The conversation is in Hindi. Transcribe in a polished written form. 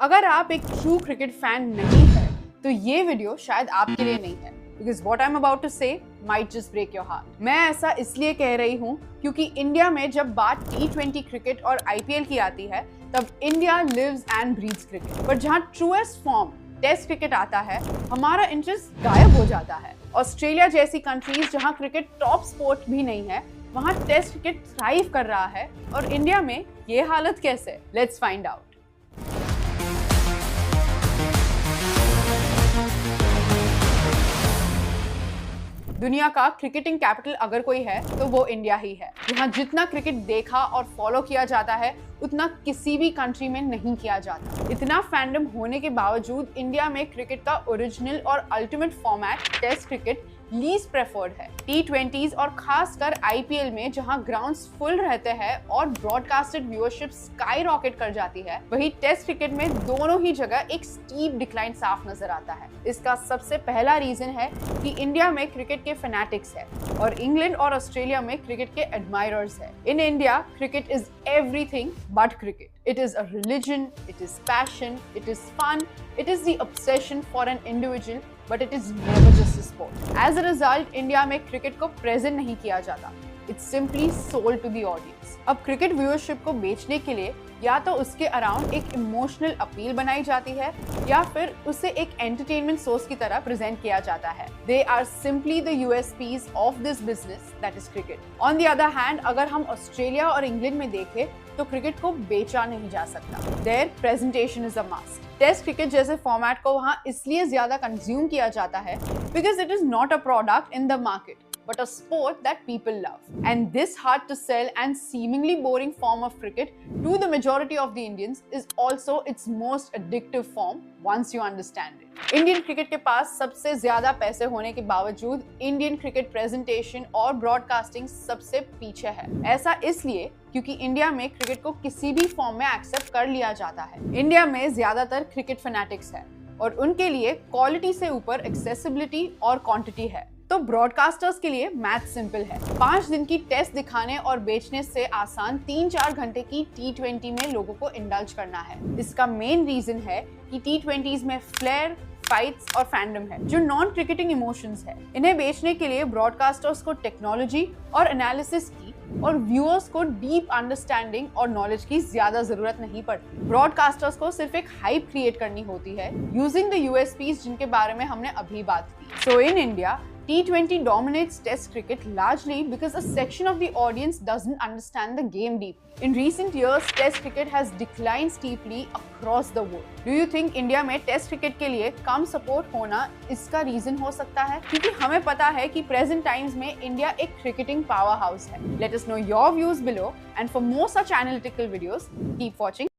अगर आप एक ट्रू क्रिकेट फैन नहीं है तो ये वीडियो शायद आपके लिए नहीं है, because what I am about to say might just break your heart. मैं ऐसा इसलिए कह रही हूँ क्योंकि इंडिया में जब बात T20 क्रिकेट और IPL की आती है तब India lives and breathes cricket, पर जहाँ ट्रूएस्ट फॉर्म टेस्ट क्रिकेट आता है हमारा इंटरेस्ट गायब हो जाता है। ऑस्ट्रेलिया जैसी कंट्रीज जहाँ क्रिकेट टॉप स्पोर्ट भी नहीं है वहाँ टेस्ट क्रिकेट थ्राइव कर रहा है, और इंडिया में ये हालत कैसे? Let's find out. दुनिया का क्रिकेटिंग कैपिटल अगर कोई है तो वो इंडिया ही है। यहाँ जितना क्रिकेट देखा और फॉलो किया जाता है उतना किसी भी कंट्री में नहीं किया जाता। इतना फैंडम होने के बावजूद इंडिया में क्रिकेट का ओरिजिनल और ultimate format test cricket least preferred है। T20s और खासकर IPL में जहां ग्राउंड्स फुल रहते हैं और ब्रॉडकास्टेड व्यूअरशिप स्काई रॉकेट कर जाती है, वही टेस्ट क्रिकेट में दोनों ही जगह एक स्टीप डिक्लाइन साफ नजर आता है। इसका सबसे पहला रीजन है कि इंडिया में क्रिकेट के फैनेटिक्स है और इंग्लैंड और ऑस्ट्रेलिया में क्रिकेट के एडमायरर्स है। In India cricket is everything but cricket. It is a religion, it is passion, it is fun, it is the obsession for an individual, but it is never just a sport. As a result, India में क्रिकेट को प्रेजेंट नहीं किया जाता. It's simply sold to the audience. अब क्रिकेट व्यूअरशिप को बेचने के लिए या तो उसके अराउंड एक इमोशनल अपील बनाई जाती है या फिर उसे एक एंटरटेनमेंट सोर्स की तरह प्रेजेंट किया जाता है। They are simply the USPs of this business, that is cricket. On the other hand, अगर हम ऑस्ट्रेलिया और इंग्लैंड में देखें तो क्रिकेट को बेचा नहीं जा सकता। Their presentation is a must. Test cricket जैसे फॉर्मेट को वहाँ इसलिए ज्यादा कंज्यूम किया जाता है because it is not a product in the market, but a sport that people love. And this hard to sell and seemingly boring form of cricket to the majority of the Indians is also its most addictive form once you understand it. Indian cricket के पास सबसे ज्यादा पैसे होने के बावजूद इंडियन क्रिकेट प्रेजेंटेशन और ब्रॉडकास्टिंग सबसे पीछे है। ऐसा इसलिए क्योंकि इंडिया में क्रिकेट को किसी भी फॉर्म में एक्सेप्ट कर लिया जाता है। इंडिया में ज्यादातर क्रिकेट फैनेटिक्स है और उनके लिए क्वालिटी से ऊपर एक्सेसिबिलिटी और क्वांटिटी है। तो ब्रॉडकास्टर्स के लिए मैथ सिंपल है। 5 दिन की टेस्ट दिखाने और बेचने से आसान 3-4 घंटे की T20 में लोगों को इंडल्ज करना है। इसका मेन रीजन है कि T20s में फ्लेयर, फाइट्स और फैंडम है जो नॉन क्रिकेटिंग इमोशंस है। इन्हें बेचने के लिए ब्रॉडकास्टर्स को टेक्नोलॉजी और एनालिसिस की और व्यूअर्स को डीप अंडरस्टैंडिंग और नॉलेज की ज्यादा जरूरत नहीं पड़ती। ब्रॉडकास्टर्स को सिर्फ एक हाइप क्रिएट करनी होती है यूजिंग द USPs जिनके बारे में हमने अभी बात की। So in India T20 dominates Test cricket largely because a section of the audience doesn't understand the game deeply. In recent years, Test cricket has declined steeply across the world. Do you think India में Test cricket के लिए कम support होना इसका reason हो सकता है? क्योंकि हमें पता है कि present times में India एक cricketing powerhouse है. Let us know your views below, and for more such analytical videos, keep watching.